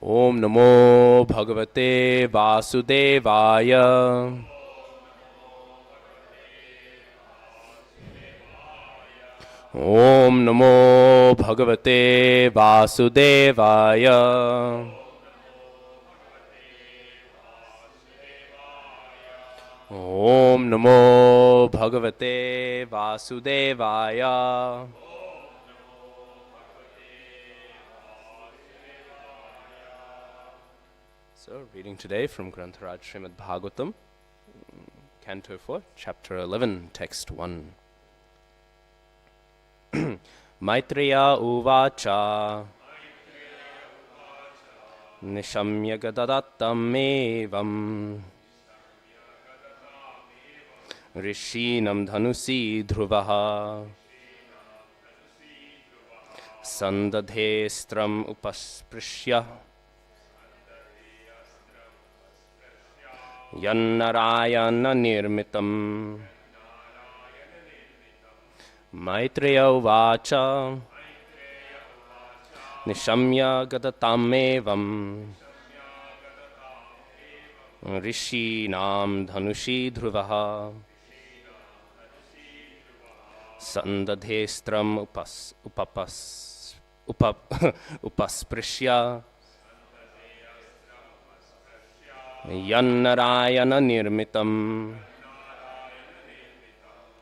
ओम नमो भगवते वासुदेवाय। ओम नमो भगवते वासुदेवाय। ओम नमो भगवते वासुदेवाय। So, reading today from Grantharaj Srimad Bhagavatam, Canto 4, Chapter 11, Text 1. Maitreya uvacha nishamya gadadattam evam rishinam dhanusi dhruvaha sandadhestram upasprishya yannarayana nirmitam. Maitreya uvacha nishamya gadatam rishinam dhanushi dhruvaha sandadhestram upasprishya yannarayana nirmitam.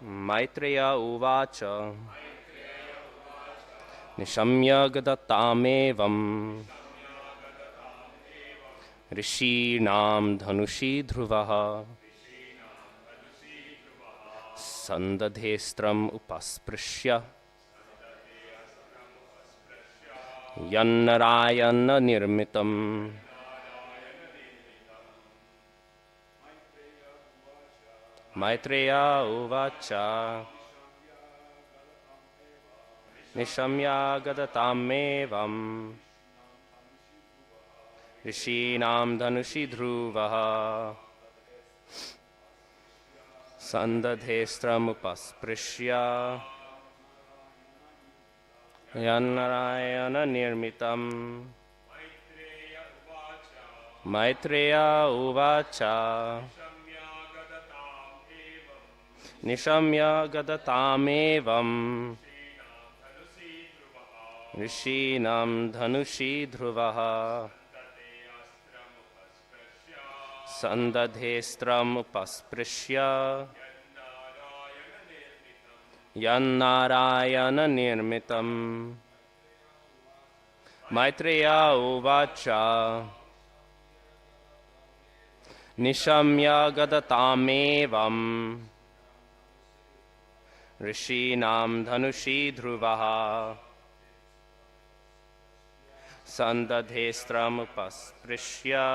Maitreya uvacha nishamya gadatam rishinam dhanushi dhruvaha sandadhestram upasprishya yannarayana nirmitam. Maitreya uvacha nishamya gadatam rishinam dhanushi dhruvaha sandadhestram upasprishya yannarayana nirmitam. Maitreya uvacha nishamya gadatam rishinam dhanushi dhruvaha sandadhestram upasprishya yannarayana nirmitam. Maitreya uvacha nishamya gadatam rishinam dhanushi dhruvaha sandadhestram upasprishya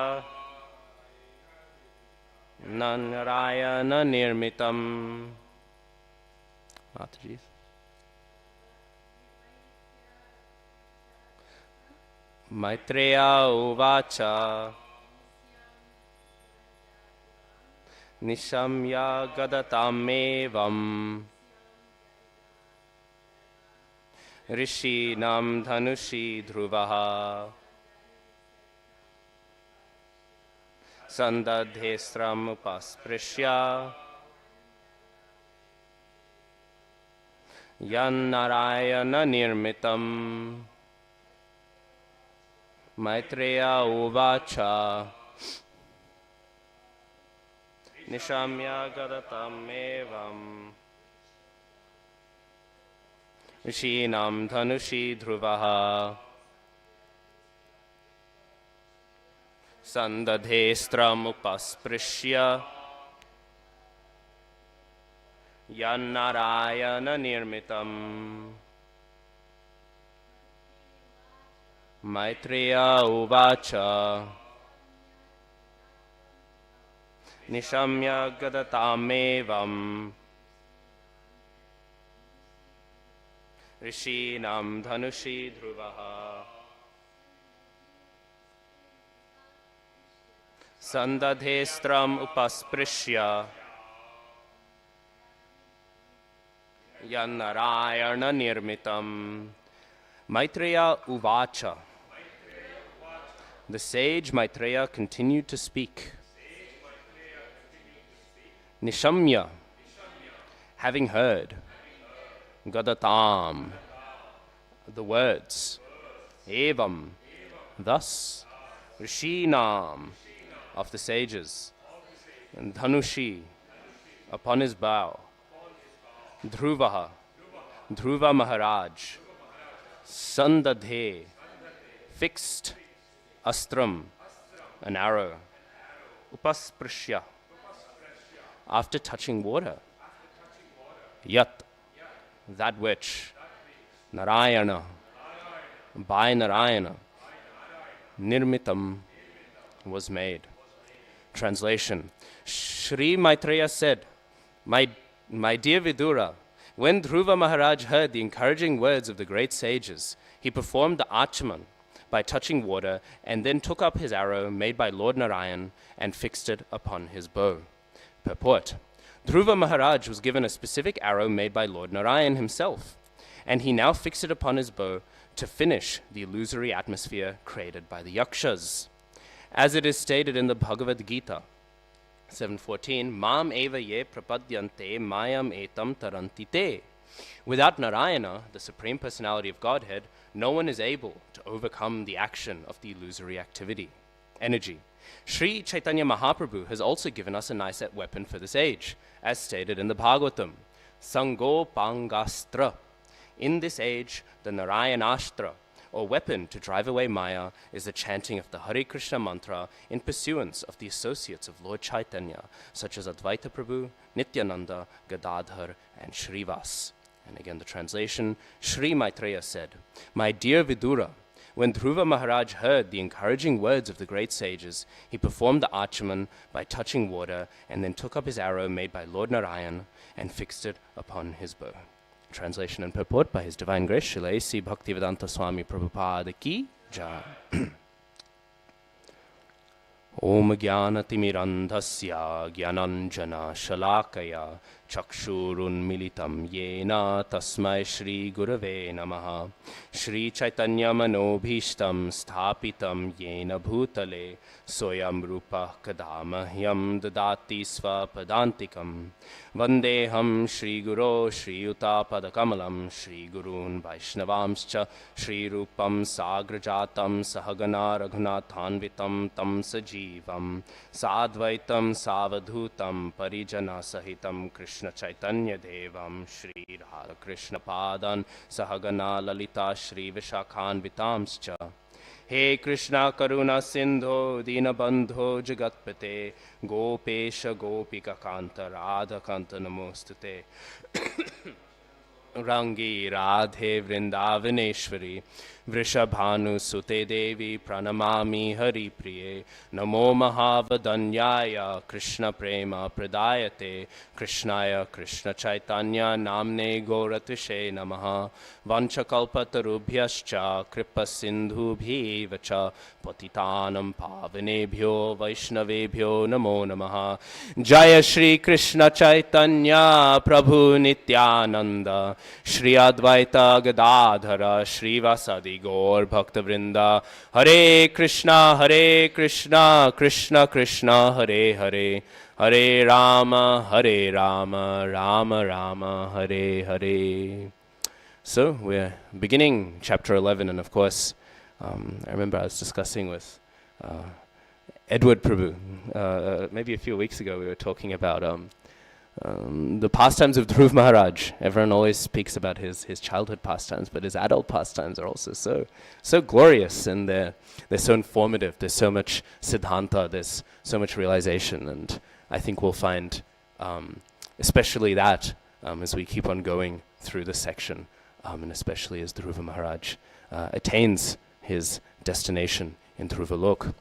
yannarayana nirmitam. Mataji. Maitreya uvacha nishamya gadatam rishinam dhanushi dhruvaha sandadhestram upasprishya yannarayana nirmitam. Maitreya uvacha nishamya gadatam rishinam dhanushi dhruvaha sandadhestram upasprishya yannarayana nirmitam. Maitreya uvacha nishamya gadatam rishinam dhanushi dhruvaha sandadhestram upasprishya The sage Maitreya continued to speak. Nishamya, having heard. Gadatam, the words. Evam, thus. Rishinam, of the sages. And Dhanushi, upon his bow. Dhruvaha, Dhruva Maharaj. Sandadhe, fixed. Astram, an arrow. Upasprishya, after touching water. Yat, that which. Narayana, by Narayana. Nirmitam, was made. Translation. Sri Maitreya said, My dear Vidura, when Dhruva Maharaj heard the encouraging words of the great sages, he performed the Achaman by touching water, and then took up his arrow made by Lord Narayan and fixed it upon his bow. Purport. Dhruva Maharaj was given a specific arrow made by Lord Narayan himself, and he now fixed it upon his bow to finish the illusory atmosphere created by the yakshas. As it is stated in the Bhagavad Gita, 7:14, Mam eva ye prapadyante mayam etam taranti te. Without Narayana, the Supreme Personality of Godhead, no one is able to overcome the action of the illusory energy. Sri Chaitanya Mahaprabhu has also given us a nice weapon for this age, as stated in the Bhagavatam, Sango Pangastra. In this age, the Narayanashtra, or weapon to drive away Maya, is the chanting of the Hare Krishna mantra in pursuance of the associates of Lord Chaitanya, such as Advaita Prabhu, Nityananda, Gadadhar, and Shrivas. And again the translation, Sri Maitreya said, My dear Vidura, when Dhruva Maharaj heard the encouraging words of the great sages, he performed the Achaman by touching water, and then took up his arrow made by Lord Narayan and fixed it upon his bow. Translation and purport by His Divine Grace, Srila A.C. Bhaktivedanta Swami Prabhupada Ki Jai. Om Jnanatimirandhasya Jnananjana Shalakaya Chakshurunmilitam Yena Tasmai Shri Gurave Namaha. Shri Chaitanya Manobhishtam Sthapitam Yena Bhutale Soyam Rupa Kadamahyam Dadati Svapadantikam. Vandeham Shri Guru Shri Yuta Padakamalam Shri Gurun Vaishnavamscha Shri Rupam Sagrajatam Sahagana Raghunathanvitam Tam Sajivam Sadvaitam Savadhutam Parijana Sahitam Krishna Chaitanya Devam Shri Radha Krishna Padan Sahagana Lalita Shri Vishakhanvitamscha. He Krishna Karuna Sindho Dinabandho Jagatpate Gopesha Gopika Kanta Radha Kanta Namostute. Rangi Radhe Vrindavaneshwari Vrishabhanu Sute Devi Pranamami Hari Priye Namo Mahavadanyaya Krishna Prema Pradayate Krishnaya Krishna Chaitanya Namne Goratushe Namaha Vanchakalpatarubhyascha Kripa Sindhubhi Vacha Patitanam Pavanebhyo Vaishnavebhyo Namo Namaha. Jaya Shri Krishna Chaitanya Prabhu Nityananda Shri Advaita Gadadhara Shri Vasadi Gaur Bhakta Vrinda. Hare Krishna Krishna Krishna Hare Hare Hare Rama Rama Rama Hare Hare. So we're beginning chapter 11, and of course I remember I was discussing with Edward Prabhu maybe a few weeks ago. We were talking about the pastimes of Dhruv Maharaj. Everyone always speaks about his childhood pastimes, but his adult pastimes are also so glorious, and they're so informative. There's so much siddhanta, there's so much realization, and I think we'll find especially that as we keep on going through this section, and especially as Dhruva Maharaj attains his destination in Dhruva Lok.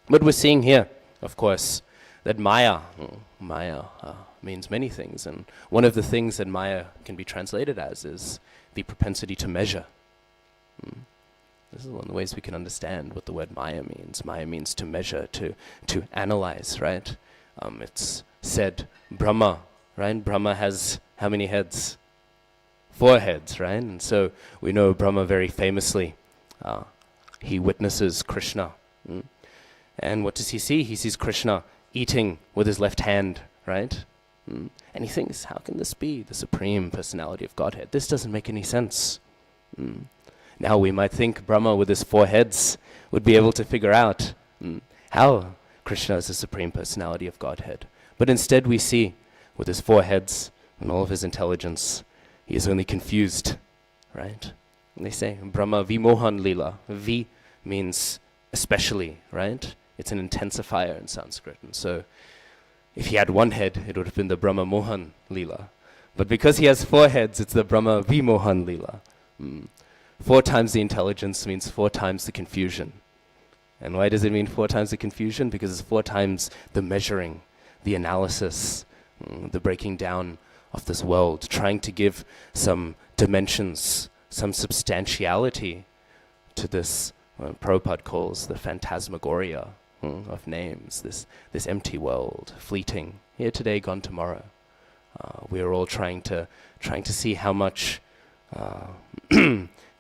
But we're seeing here, of course, that Maya means many things, and one of the things that Maya can be translated as is the propensity to measure. This is one of the ways we can understand what the word Maya means. Maya means to measure, to analyze, right? It's said Brahma, right? Brahma has how many heads? 4 heads, right? And so we know Brahma very famously. He witnesses Krishna And what does he see? He sees Krishna eating with his left hand, right? And he thinks, how can this be the Supreme Personality of Godhead? This doesn't make any sense. Now we might think Brahma with his 4 heads would be able to figure out how Krishna is the Supreme Personality of Godhead. But instead we see, with his 4 heads and all of his intelligence, he is only confused, right? And they say, Brahma vimohan lila. Vi means especially, right? It's an intensifier in Sanskrit. And so if he had 1 head, it would have been the Brahma Mohan Lila. But because he has 4 heads, it's the Brahma Vimohan Lila. 4 times the intelligence means 4 times the confusion. And why does it mean 4 times the confusion? Because it's 4 times the measuring, the analysis, the breaking down of this world, trying to give some dimensions, some substantiality to this, what Prabhupada calls the phantasmagoria of names, this empty world, fleeting, here today, gone tomorrow. We are all trying to see how much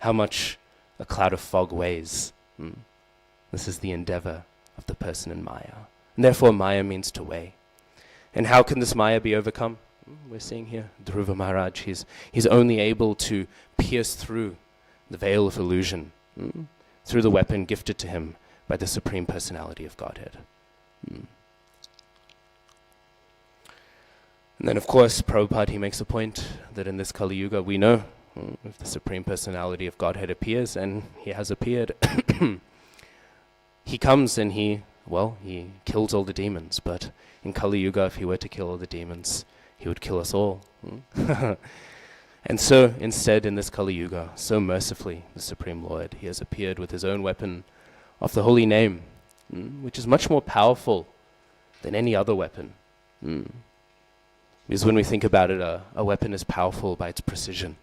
how much a cloud of fog weighs. This is the endeavor of the person in Maya. And therefore Maya means to weigh. And how can this Maya be overcome? We're seeing here, Dhruva Maharaj, he's only able to pierce through the veil of illusion, through the weapon gifted to him by the Supreme Personality of Godhead. And then of course, Prabhupada, he makes a point that in this Kali Yuga we know if the Supreme Personality of Godhead appears, and he has appeared, he comes and he kills all the demons. But in Kali Yuga, if he were to kill all the demons, he would kill us all. And so instead, in this Kali Yuga, so mercifully, the Supreme Lord, he has appeared with his own weapon of the holy name, which is much more powerful than any other weapon. Because when we think about it, a weapon is powerful by its precision,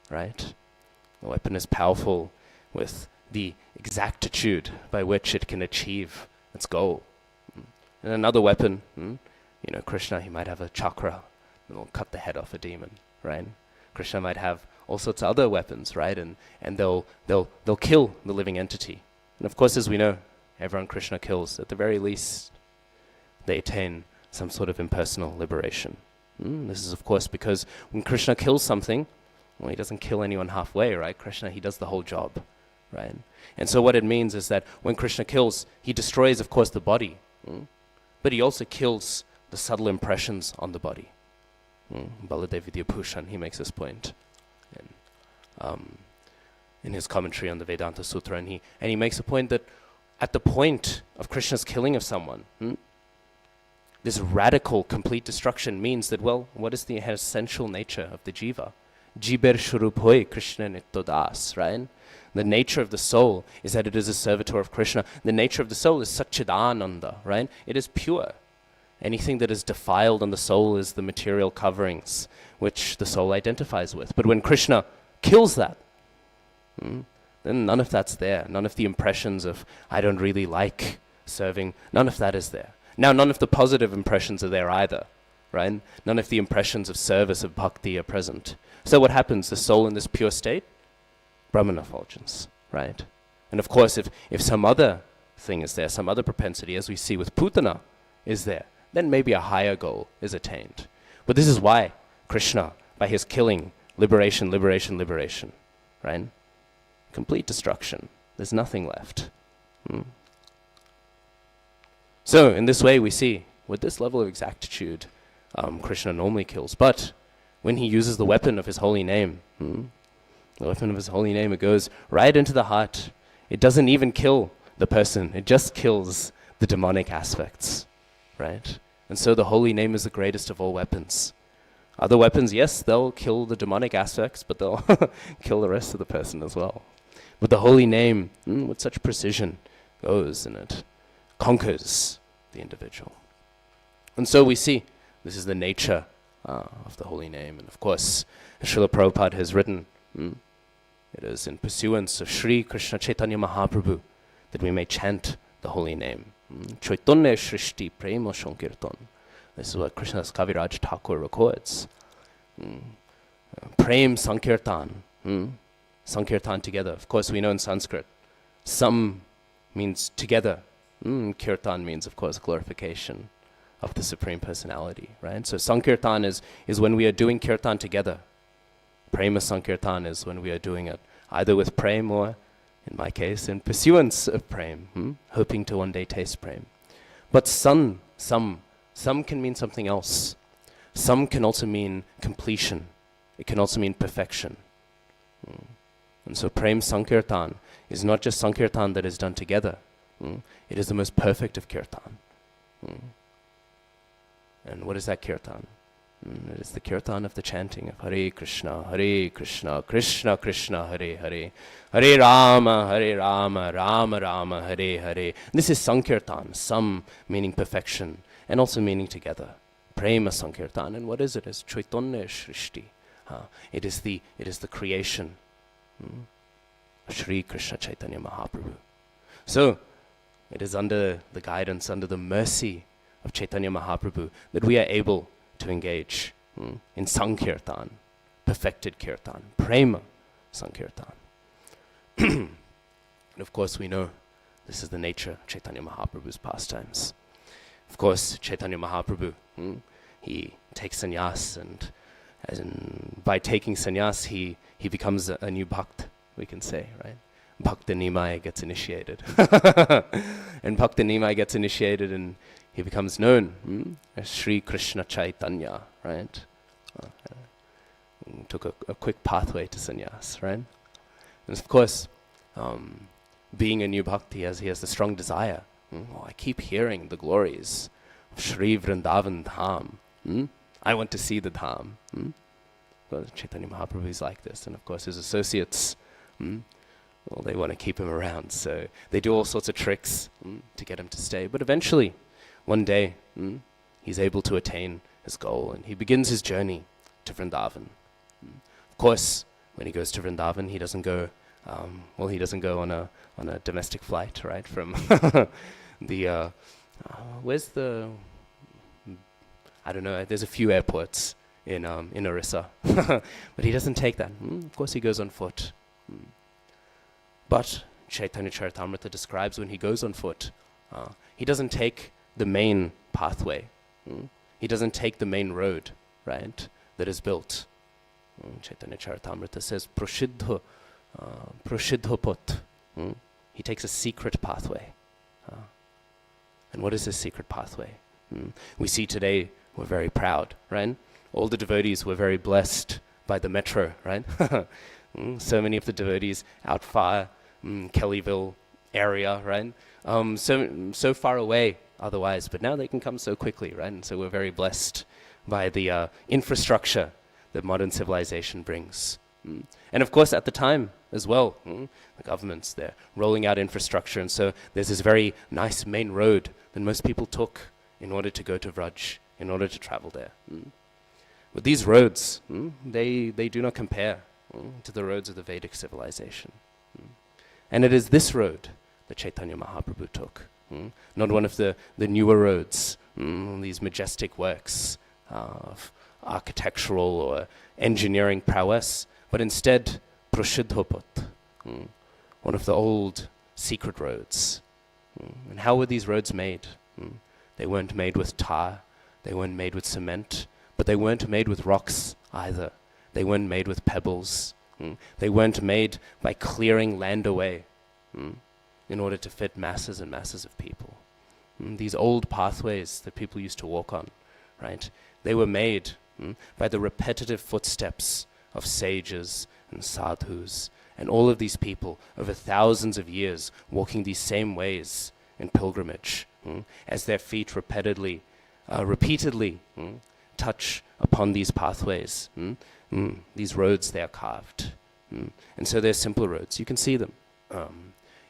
right? A weapon is powerful with the exactitude by which it can achieve its goal. And another weapon, Krishna, he might have a chakra that will cut the head off a demon, right? Krishna might have all sorts of other weapons, right? And they'll kill the living entity. And of course, as we know, everyone Krishna kills, at the very least, they attain some sort of impersonal liberation. This is, of course, because when Krishna kills something, he doesn't kill anyone halfway, right? Krishna, he does the whole job, right? And so what it means is that when Krishna kills, he destroys, of course, the body, but he also kills the subtle impressions on the body. Baladev Vidyabhushan, he makes this point in his commentary on the Vedanta Sutra, and he makes a point that at the point of Krishna's killing of someone, this radical, complete destruction means that, what is the essential nature of the jiva? Jiber Shurup Hoy Krishna Nittodas, right? The nature of the soul is that it is a servitor of Krishna. The nature of the soul is Satchidananda, right? It is pure. Anything that is defiled on the soul is the material coverings which the soul identifies with. But when Krishna kills that, then none of that's there. None of the impressions of, I don't really like serving, none of that is there. Now, none of the positive impressions are there either, right? None of the impressions of service, of bhakti are present. So what happens? The soul in this pure state? Brahman effulgence, right? And of course, if some other thing is there, some other propensity, as we see with Putana, is there, then maybe a higher goal is attained. But this is why Krishna, by his killing, liberation, right? Complete destruction. There's nothing left. So in this way we see, with this level of exactitude, Krishna normally kills. But when he uses the weapon of his holy name, the weapon of his holy name, it goes right into the heart. It doesn't even kill the person. It just kills the demonic aspects, right? And so the holy name is the greatest of all weapons. Other weapons, yes, they'll kill the demonic aspects, but they'll kill the rest of the person as well. But the holy name, with such precision, goes and it conquers the individual. And so we see, this is the nature of the holy name. And of course, Srila Prabhupada has written, it is in pursuance of Sri Krishna Chaitanya Mahaprabhu that we may chant the holy name. Chaitanya Shrishti Prema Sankirtan. This is what Krishna's Kaviraj Thakur records. Prem Sankirtan. Sankirtan together. Of course, we know in Sanskrit, sam means together, Kirtan means, of course, glorification of the Supreme Personality, right? So Sankirtan is when we are doing Kirtan together. Prema Sankirtan is when we are doing it either with Prem or, in my case, in pursuance of Prem, hoping to one day taste Prem. But some can mean something else. Some can also mean completion. It can also mean perfection. And so Prem Sankirtan is not just Sankirtan that is done together. It is the most perfect of Kirtan. And what is that Kirtan? It is the Kirtan of the chanting of Hare Krishna, Krishna Krishna, Hare Hare, Hare Rama, Rama Rama, Hare Hare. This is Sankirtan, some meaning perfection, and also meaning together. Prema Sankirtan, and what is it? It's Chaitanya Shrishti. It is the creation. Shri Krishna Chaitanya Mahaprabhu. So, it is under the guidance, under the mercy of Chaitanya Mahaprabhu that we are able to engage in Sankirtan, perfected Kirtan, Prema Sankirtan. And of course we know this is the nature of Chaitanya Mahaprabhu's pastimes. Of course, Chaitanya Mahaprabhu, he takes sannyas, and by taking sannyas, he becomes a new bhakt, we can say, right? Bhakta Nimai gets initiated. And Bhakta Nimai gets initiated and he becomes known as Sri Krishna Chaitanya, right? Took a quick pathway to sannyas, right? And of course, being a new bhakti, he has the strong desire. I keep hearing the glories of Sri Vrindavan Dham. I want to see the Dham. Well, Chaitanya Mahaprabhu is like this, and of course his associates, well, they want to keep him around, so they do all sorts of tricks to get him to stay. But eventually, one day, he's able to attain his goal, and he begins his journey to Vrindavan. Of course, when he goes to Vrindavan, he doesn't go on a domestic flight, right? From where's the? I don't know. There's a few airports in Orissa, but he doesn't take that. Of course, he goes on foot. But Chaitanya Charitamrita describes when he goes on foot, he doesn't take the main pathway. He doesn't take the main road, right, that is built. Chaitanya Charitamrita says, Prasiddha pot. He takes a secret pathway. And what is this secret pathway? We see today, we're very proud, right? All the devotees were very blessed by the metro, right? So many of the devotees out far, Kellyville area, right? So far away otherwise, but now they can come so quickly, right? And so we're very blessed by the infrastructure that modern civilization brings. And of course, at the time as well, the governments, they're rolling out infrastructure, and so there's this very nice main road that most people took in order to go to Vraj, in order to travel there. But these roads, they do not compare to the roads of the Vedic civilization. And it is this road that Chaitanya Mahaprabhu took, not one of the newer roads, these majestic works of architectural or engineering prowess, but instead Prasiddhopot, one of the old secret roads. And how were these roads made? They weren't made with tar, they weren't made with cement, but they weren't made with rocks either. They weren't made with pebbles. They weren't made by clearing land away in order to fit masses and masses of people. These old pathways that people used to walk on, right? They were made by the repetitive footsteps of sages and sadhus and all of these people over thousands of years walking these same ways in pilgrimage as their feet repeatedly touch upon these pathways. These roads, they are carved. And so they're simple roads. You can see them.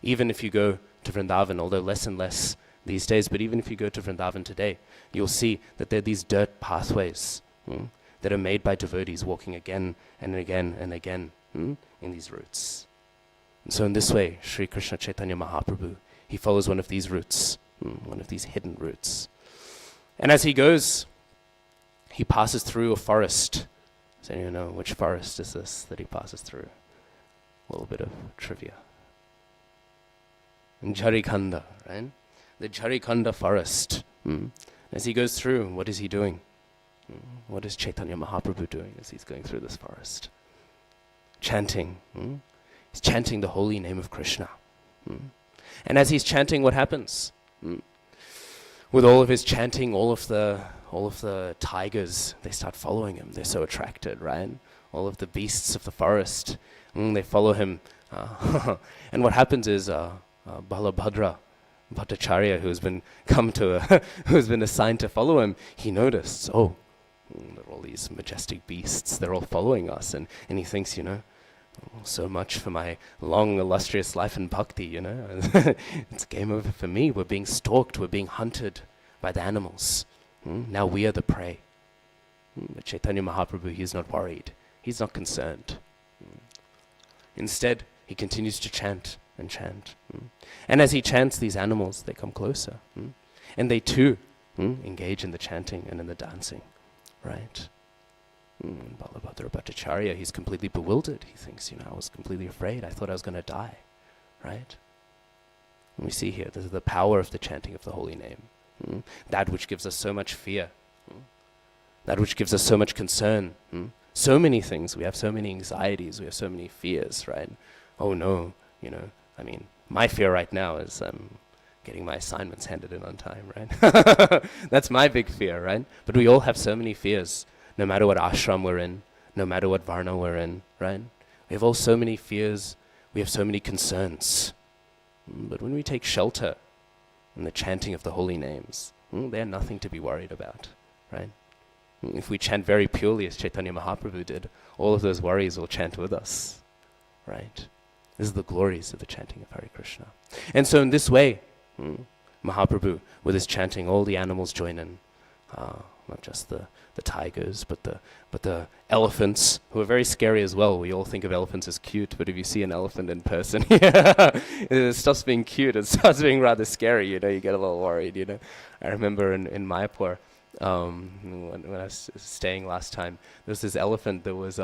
Even if you go to Vrindavan, although less and less these days, but even if you go to Vrindavan today, you'll see that there are these dirt pathways that are made by devotees walking again and again and again in these routes. And so in this way, Sri Krishna Chaitanya Mahaprabhu, he follows one of these routes, one of these hidden routes. And as he goes, he passes through a forest. Does anyone know which forest is this that he passes through? A little bit of trivia. In Jharikanda, right? the Jharikanda forest. As he goes through, what is he doing? What is Chaitanya Mahaprabhu doing as he's going through this forest? Chanting. He's chanting the holy name of Krishna. And as he's chanting, what happens? With all of his chanting, all of the tigers, they start following him. They're so attracted, right? All of the beasts of the forest, they follow him. And what happens is Balabhadra Bhattacharya, who's been who's been assigned to follow him, he noticed, there are all these majestic beasts. They're all following us, and he thinks, so much for my long, illustrious life in bhakti, It's game over for me. We're being stalked. We're being hunted by the animals. Now we are the prey. But Chaitanya Mahaprabhu, he's not worried. He's not concerned. Instead, he continues to chant and chant. And as he chants, these animals, they come closer. And they too engage in the chanting and in the dancing. Right? Balabhadra Bhattacharya, he's completely bewildered. He thinks, I was completely afraid. I thought I was going to die. Right? And we see here, this is the power of the chanting of the holy name. That which gives us so much fear. That which gives us so much concern. So many things. We have so many anxieties. We have so many fears, right? Oh no, my fear right now is getting my assignments handed in on time, right? That's my big fear, right? But we all have so many fears, no matter what ashram we're in, no matter what varna we're in, right? We have all so many fears, we have so many concerns. But when we take shelter in the chanting of the holy names, they're nothing to be worried about, right? If we chant very purely as Chaitanya Mahaprabhu did, all of those worries will chant with us, right? This is the glories of the chanting of Hare Krishna. And so in this way, Mahaprabhu, with his chanting, all the animals join in. Not just the tigers, but the elephants, who are very scary as well. We all think of elephants as cute, but if you see an elephant in person, it stops being cute. It starts being rather scary. You get a little worried. I remember in Mayapur, when I was staying last time, there was this elephant that was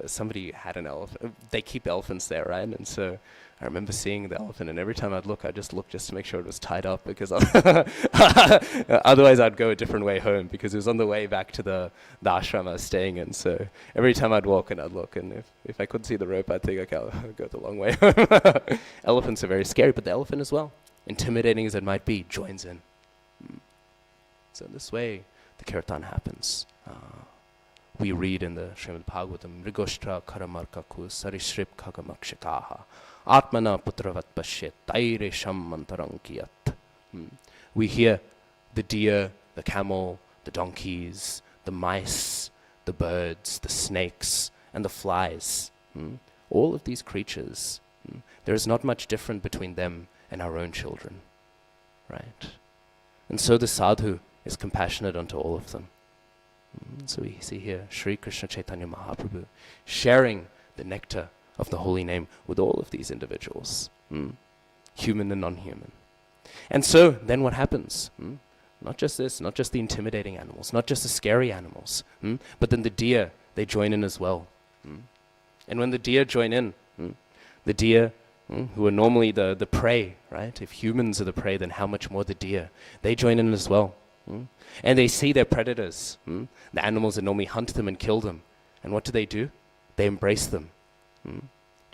somebody had an elephant. They keep elephants there, right? And so I remember seeing the elephant, and every time I'd just look just to make sure it was tied up, because otherwise I'd go a different way home, because it was on the way back to the ashram I was staying in. So every time I'd walk and I'd look, and if I couldn't see the rope, I'd think, okay, I'll go the long way home. Elephants are very scary, but the elephant as well, intimidating as it might be, joins in. So in this way, the kirtan happens. We read in the Srimad Bhagavatam, Mrigoshtra karamarkaku sarishrip kagamakshikaha atmana putravat pashyet tairesham mantarankiyat. We hear the deer, the camel, the donkeys, the mice, the birds, the snakes, and the flies. All of these creatures, there is not much different between them and our own children. Right? And so the sadhu is compassionate unto all of them. So we see here Sri Krishna Chaitanya Mahaprabhu sharing the nectar of the holy name with all of these individuals, human and non-human. And so then what happens? Not just this, not just the intimidating animals, not just the scary animals, but then the deer, they join in as well. And when the deer join in, the deer, who are normally the prey, right? If humans are the prey, then how much more the deer? They join in as well. And they see their predators, the animals that normally hunt them and kill them. And what do? They embrace them.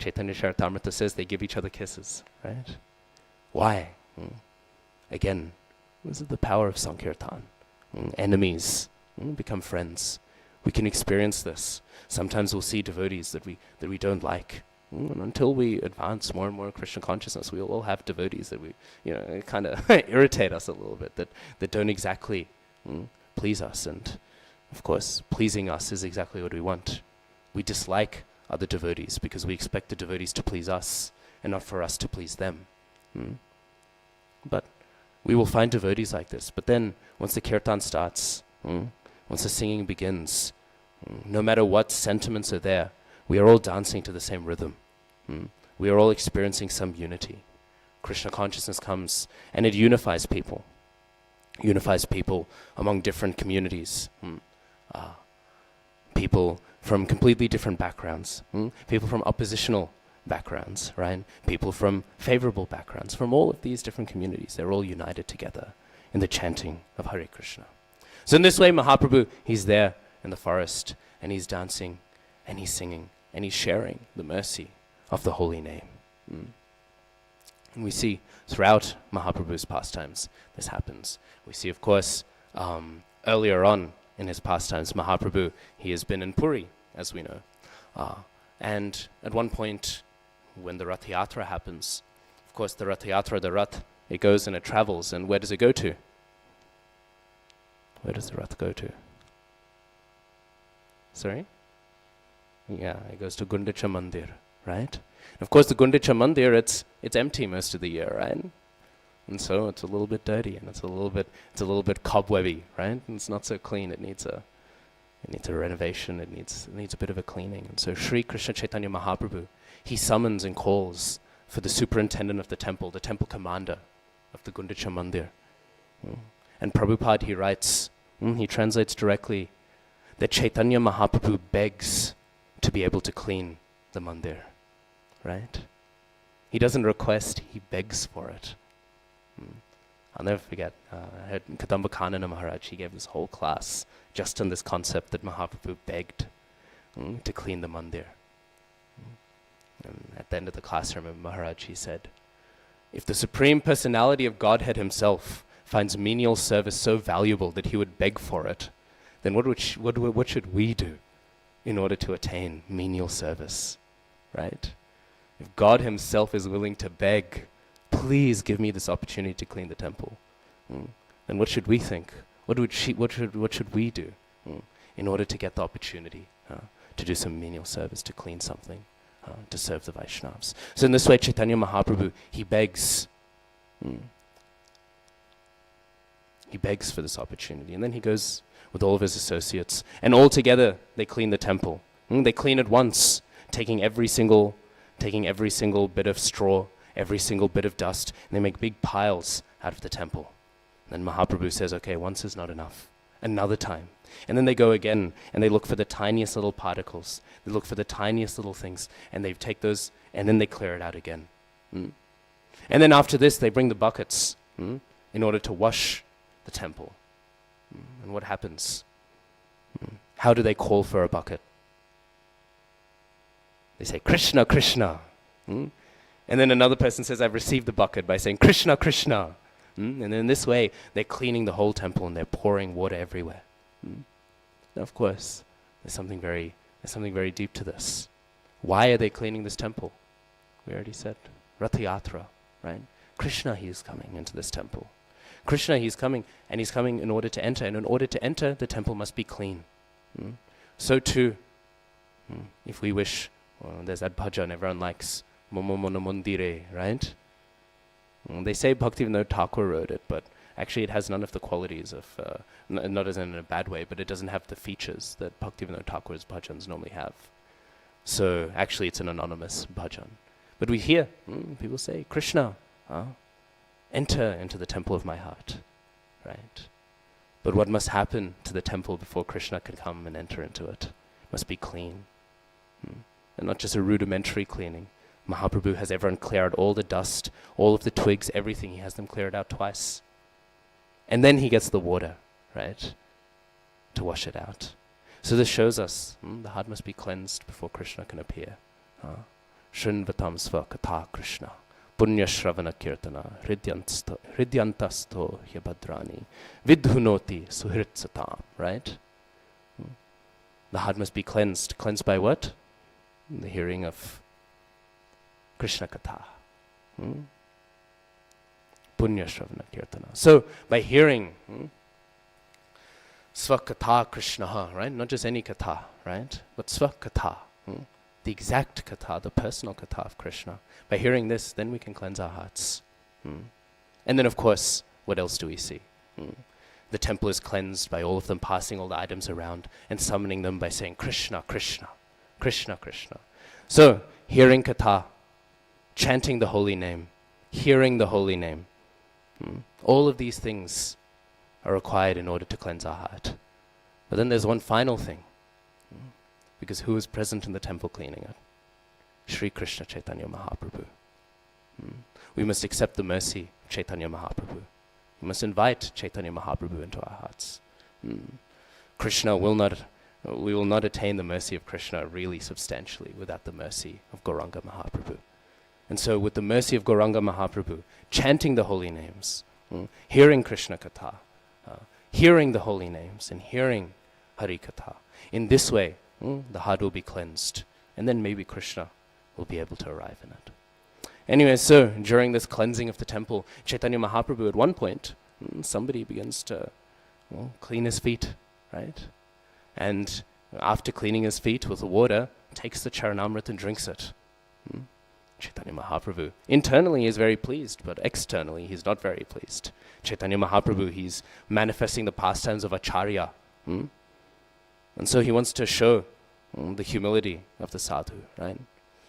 Chaitanya Charitamrita says they give each other kisses, right? Why? Again, this is the power of Sankirtan. Enemies become friends. We can experience this. Sometimes we'll see devotees that we don't like. And until we advance more and more in Krishna consciousness, we will all have devotees that kind of irritate us a little bit, that don't exactly please us. And of course, pleasing us is exactly what we want. We dislike other devotees because we expect the devotees to please us and not for us to please them. But we will find devotees like this. But then, once the kirtan starts, once the singing begins, no matter what sentiments are there, we are all dancing to the same rhythm. We are all experiencing some unity. Krishna consciousness comes and it unifies people. Unifies people among different communities. People from completely different backgrounds. People from oppositional backgrounds, right? People from favorable backgrounds, from all of these different communities. They're all united together in the chanting of Hare Krishna. So in this way, Mahaprabhu, he's there in the forest, and he's dancing, and he's singing, and he's sharing the mercy of the holy name. And we see throughout Mahaprabhu's pastimes, this happens. We see, of course, earlier on in his pastimes, Mahaprabhu, he has been in Puri, as we know. And at one point, when the Rath Yatra happens, of course, the Rath Yatra, the Rath, it goes and it travels, and where does it go to? Where does the Rath go to? Sorry? Yeah, it goes to Gundicha Mandir, right? Of course, the Gundicha Mandir, it's empty most of the year, right? And so it's a little bit dirty, and it's a little bit cobwebby, right? And it's not so clean. It needs a renovation. It needs a bit of a cleaning. And so Sri Krishna Chaitanya Mahaprabhu, he summons and calls for the superintendent of the temple commander of the Gundicha Mandir. And Prabhupada, he writes, he translates directly, that Chaitanya Mahaprabhu begs to be able to clean the mandir, right? He doesn't request, he begs for it. I'll never forget, I heard Kadamba Kanana Maharaj, he gave this whole class just on this concept that Mahaprabhu begged to clean the mandir. And at the end of the class, I remember Maharaj, he said, if the Supreme Personality of Godhead himself finds menial service so valuable that he would beg for it, then what should we do in order to attain menial service, right? If God himself is willing to beg, please give me this opportunity to clean the temple, then what should we think? What should we do in order to get the opportunity to do some menial service, to clean something, to serve the Vaishnavas? So in this way, Chaitanya Mahaprabhu, he begs. He begs for this opportunity, and then he goes with all of his associates, and all together they clean the temple. They clean it once, taking every single bit of straw, every single bit of dust, and they make big piles out of the temple. Then Mahaprabhu says, okay, once is not enough. Another time. And then they go again, and they look for the tiniest little particles. They look for the tiniest little things, and they take those, and then they clear it out again. And then after this, they bring the buckets in order to wash the temple. And what happens? How do they call for a bucket? They say, Krishna, Krishna. And then another person says, I've received the bucket, by saying, Krishna, Krishna. And then in this way, they're cleaning the whole temple and they're pouring water everywhere. Now, of course, there's something very deep to this. Why are they cleaning this temple? We already said, Rath Yatra, right? Krishna, he is coming into this temple. Krishna, he's coming, and he's coming in order to enter. And in order to enter, the temple must be clean. So too, if we wish, there's that bhajan everyone likes, Momo Mono Mondire, right? They say Bhaktivinoda Thakur wrote it, but actually it has none of the qualities of, not as in a bad way, but it doesn't have the features that Bhaktivinoda Thakur's bhajans normally have. So actually it's an anonymous bhajan. But we hear people say, Krishna, enter into the temple of my heart, right? But what must happen to the temple before Krishna can come and enter into it? It must be clean. And not just a rudimentary cleaning. Mahaprabhu has everyone clear out all the dust, all of the twigs, everything. He has them cleared out twice. And then he gets the water, right, to wash it out. So this shows us the heart must be cleansed before Krishna can appear. Shrinvatam sva katha Krishna. Punya Shravana Kirtana, Hridyantasto Hyabhadrani, Vidhunoti Suhritsatam, right? The heart must be cleansed. Cleansed by what? The hearing of Krishna Katha. Punya Shravana Kirtana. So, by hearing Svakatha Krishna, right? Not just any Katha, right? But Svakatha. The exact katha, the personal katha of Krishna. By hearing this, then we can cleanse our hearts. And then, of course, what else do we see? The temple is cleansed by all of them passing all the items around and summoning them by saying, Krishna, Krishna, Krishna, Krishna. So, hearing katha, chanting the holy name, hearing the holy name, all of these things are required in order to cleanse our heart. But then there's one final thing. Because who is present in the temple cleaning it? Sri Krishna Chaitanya Mahaprabhu. We must accept the mercy of Chaitanya Mahaprabhu. We must invite Chaitanya Mahaprabhu into our hearts. Krishna will not, we will not attain the mercy of Krishna really substantially without the mercy of Gauranga Mahaprabhu. And so with the mercy of Gauranga Mahaprabhu, chanting the holy names, hearing Krishna Katha, hearing the holy names and hearing Hari Katha, in this way the heart will be cleansed, and then maybe Krishna will be able to arrive in it. Anyway, so during this cleansing of the temple, Chaitanya Mahaprabhu at one point, somebody begins to clean his feet, right? And after cleaning his feet with the water, takes the Charanamrit and drinks it. Chaitanya Mahaprabhu internally is very pleased, but externally he's not very pleased. Chaitanya Mahaprabhu, he's manifesting the pastimes of Acharya. And so he wants to show the humility of the sadhu, right?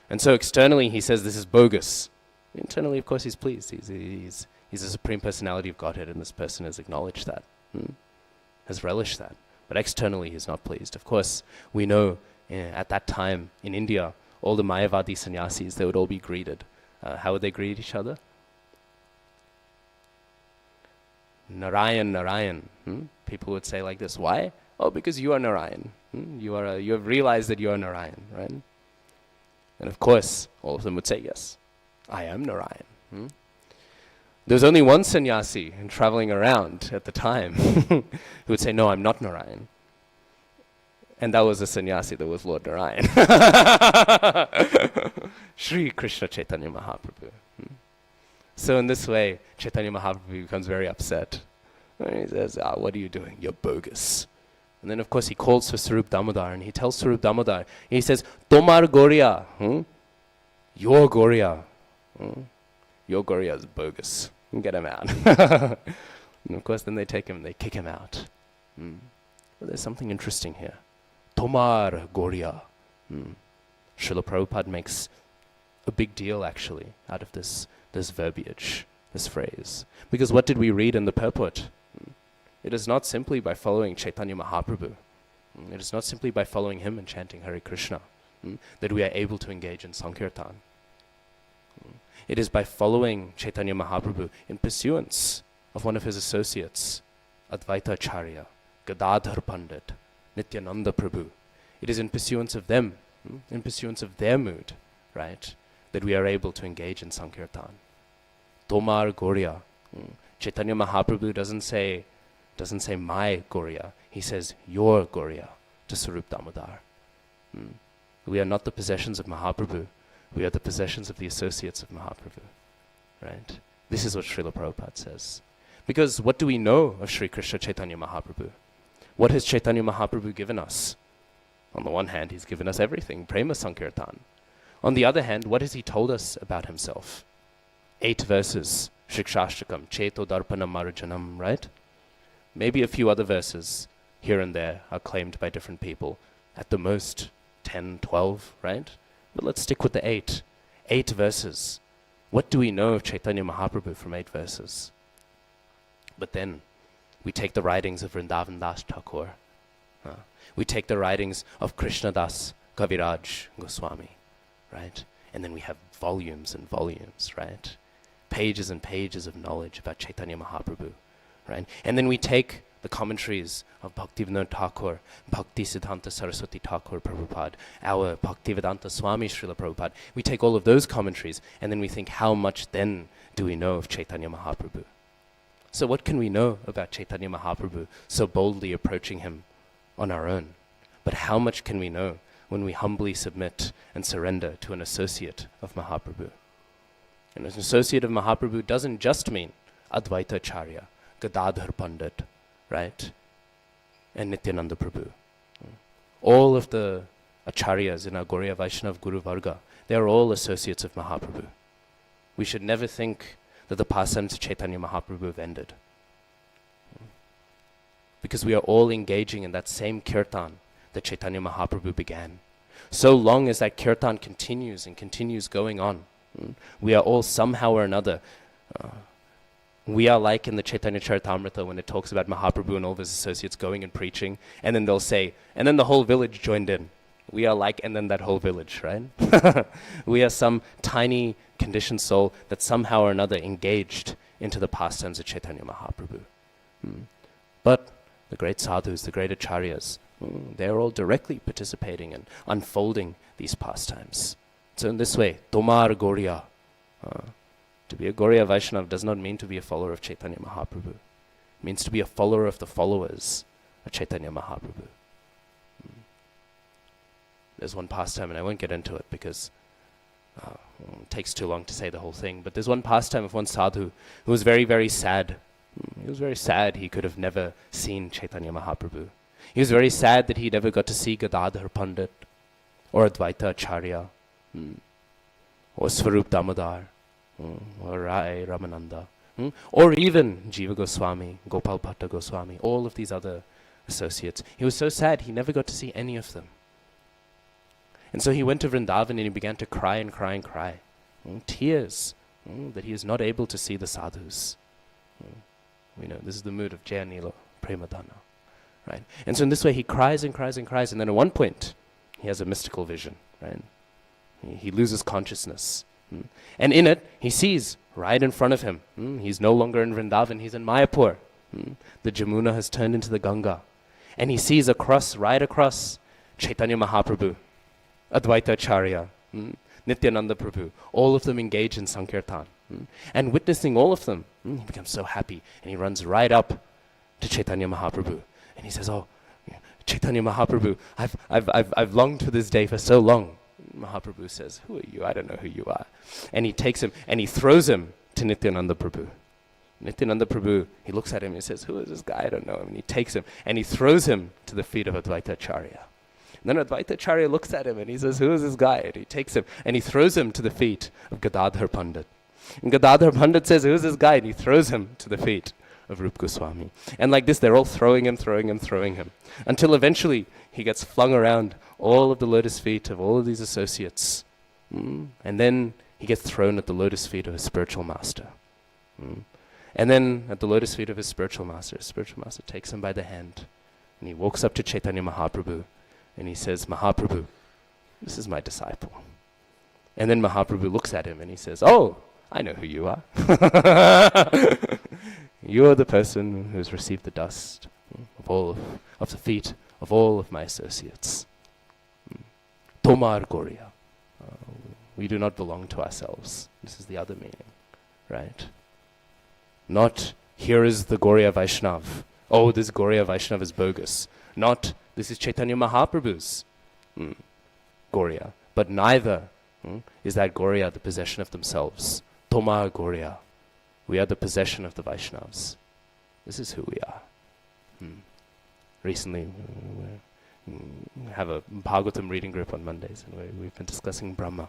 And so externally he says this is bogus. Internally, of course, he's pleased. He's the Supreme Personality of Godhead, and this person has acknowledged that, has relished that. But externally he's not pleased. Of course, we know at that time in India, all the Mayavadi sannyasis, they would all be greeted. How would they greet each other? Narayan, Narayan. People would say like this. Why? Oh, because you are Narayan. You have realized that you are Narayan, right? And of course, all of them would say, yes, I am Narayan. There was only one sannyasi traveling around at the time who would say, no, I'm not Narayan. And that was a sannyasi that was Lord Narayan. Sri Krishna Chaitanya Mahaprabhu. So in this way, Chaitanya Mahaprabhu becomes very upset. And he says, what are you doing? You're bogus. And then of course he calls for Sarup Damodar, and he tells Sarup Damodar, he says, Tomar Gorya, your Gorya. Your Gorya is bogus. Get him out. And of course then they take him, they kick him out. But there's something interesting here. Tomar Gorya. Srila Prabhupada makes a big deal actually out of this verbiage, this phrase. Because what did we read in the purport? It is not simply by following Chaitanya Mahaprabhu. It is not simply by following him and chanting Hare Krishna that we are able to engage in Sankirtan. It is by following Chaitanya Mahaprabhu in pursuance of one of his associates, Advaita Acharya, Gadadhar Pandit, Nityananda Prabhu. It is in pursuance of them, in pursuance of their mood, right, that we are able to engage in Sankirtan. Tomar Gorya. Chaitanya Mahaprabhu doesn't say my Gorya. He says your Gorya to Sarup Damodar. We are not the possessions of Mahaprabhu. We are the possessions of the associates of Mahaprabhu. Right? This is what Srila Prabhupada says. Because what do we know of Sri Krishna Chaitanya Mahaprabhu? What has Chaitanya Mahaprabhu given us? On the one hand, he's given us everything, Prema Sankirtan. On the other hand, what has he told us about himself? 8 verses, Shikshashtakam, Cheto Darpanam Marajanam, right? Maybe a few other verses here and there are claimed by different people. At the most, 10, 12, right? But let's stick with the 8. 8 verses. What do we know of Chaitanya Mahaprabhu from 8 verses? But then, we take the writings of Vrindavan Das Thakur. We take the writings of Krishna Das Kaviraj Goswami, right? And then we have volumes and volumes, right? Pages and pages of knowledge about Chaitanya Mahaprabhu, right? And then we take the commentaries of Bhaktivinoda Thakur, Bhaktisiddhanta Saraswati Thakur Prabhupada, our Bhaktivedanta Swami Srila Prabhupada. We take all of those commentaries and then we think, how much then do we know of Chaitanya Mahaprabhu? So what can we know about Chaitanya Mahaprabhu so boldly approaching him on our own? But how much can we know when we humbly submit and surrender to an associate of Mahaprabhu? And an associate of Mahaprabhu doesn't just mean Advaita Acharya, Gadadhar Pandit, right? And Nityananda Prabhu. All of the Acharyas in our Gauriya Vaishnav Guru Varga, they are all associates of Mahaprabhu. We should never think that the pastimes of Chaitanya Mahaprabhu have ended. Because we are all engaging in that same kirtan that Chaitanya Mahaprabhu began. So long as that kirtan continues and continues going on, we are all somehow or another, we are like in the Chaitanya Charitamrita when it talks about Mahaprabhu and all of his associates going and preaching, and then they'll say, and then the whole village joined in. We are like, and then that whole village, right? We are some tiny conditioned soul that somehow or another engaged into the pastimes of Chaitanya Mahaprabhu. But the great sadhus, the great acharyas, they're all directly participating and unfolding these pastimes. So in this way, Tomar Gauriya. To be a Gauriya Vaishnava does not mean to be a follower of Chaitanya Mahaprabhu. It means to be a follower of the followers of Chaitanya Mahaprabhu. There's one pastime, and I won't get into it because it takes too long to say the whole thing, but there's one pastime of one sadhu who was very, very sad. He was very sad he could have never seen Chaitanya Mahaprabhu. He was very sad that he never got to see Gadadhar Pandit, or Advaita Acharya, or Swarup Damodar, or Rai Ramananda, or even Jiva Goswami, Gopal Bhatta Goswami, all of these other associates. He was so sad he never got to see any of them. And so he went to Vrindavan and he began to cry and cry and cry. Tears that he is not able to see the sadhus. We know this is the mood of Jaya Nila Premadana. Right? And so in this way he cries and cries and cries, and then at one point he has a mystical vision. Right? He loses consciousness. And in it he sees right in front of him, he's no longer in Vrindavan, he's in Mayapur. The Jamuna has turned into the Ganga. And he sees right across Chaitanya Mahaprabhu, Advaita Acharya, Nityananda Prabhu, all of them engage in Sankirtan. And witnessing all of them, he becomes so happy, and he runs right up to Chaitanya Mahaprabhu. And he says, "Oh, Chaitanya Mahaprabhu, I've longed for this day for so long." Mahaprabhu says, "Who are you? I don't know who you are." And he takes him and he throws him to Nityananda Prabhu. Nityananda Prabhu, he looks at him and he says, "Who is this guy? I don't know him." And he takes him and he throws him to the feet of Advaita Acharya. And then Advaita Acharya looks at him and he says, "Who is this guy?" And he takes him and he throws him to the feet of Gadadhar Pandit. And Gadadhar Pandit says, "Who is this guy?" And he throws him to the feet of Rup Goswami. And like this, they're all throwing him, until eventually he gets flung around all of the lotus feet of all of these associates. And then he gets thrown at the lotus feet of his spiritual master. And then at the lotus feet of his spiritual master takes him by the hand. And he walks up to Chaitanya Mahaprabhu and he says, "Mahaprabhu, this is my disciple." And then Mahaprabhu looks at him and he says, "Oh, I know who you are." "You are the person who has received the dust of the feet of all of my associates. Tomar Gauriya. We do not belong to ourselves." This is the other meaning, right? Not, "Here is the Gauriya Vaishnav. Oh, this Gauriya Vaishnav is bogus." Not, "This is Chaitanya Mahaprabhu's Gauriya." But neither is that Gauriya the possession of themselves. Tomar Gauriya. We are the possession of the Vaishnavas. This is who we are. Recently, we have a Bhagavatam reading group on Mondays, and we've been discussing Brahma.